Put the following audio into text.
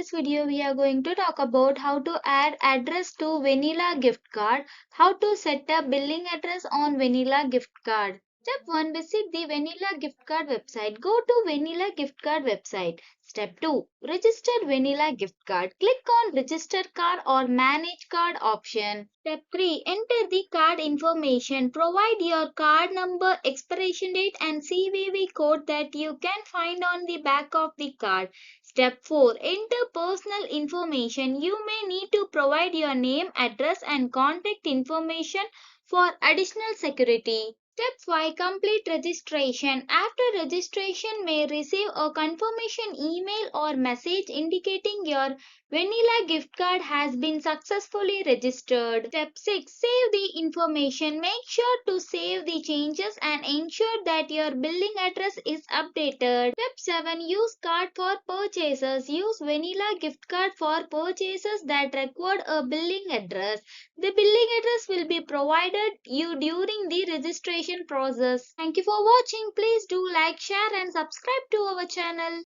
this video we are going to talk about how to add address to Vanilla gift card, how to set up billing address on Vanilla gift card. Step 1. Visit the Vanilla gift card website. Go to Vanilla gift card website. Step 2. Register Vanilla gift card. Click on Register card or Manage card option. Step 3. Enter the card information. Provide your card number, expiration date and CVV code that you can find on the back of the card. Step 4. Enter personal information. You may need to provide your name, address and contact information for additional security. Step 5. Complete registration. After registration, may receive a confirmation email or message indicating your Vanilla gift card has been successfully registered. Step 6. Save the information. Make sure to save the changes and ensure that your billing address is updated. Step 7. Use card for purchases. Use Vanilla gift card for purchases that require a billing address. The billing address will be provided you during the registration process. Thank you for watching. Please do like, share and subscribe to our channel.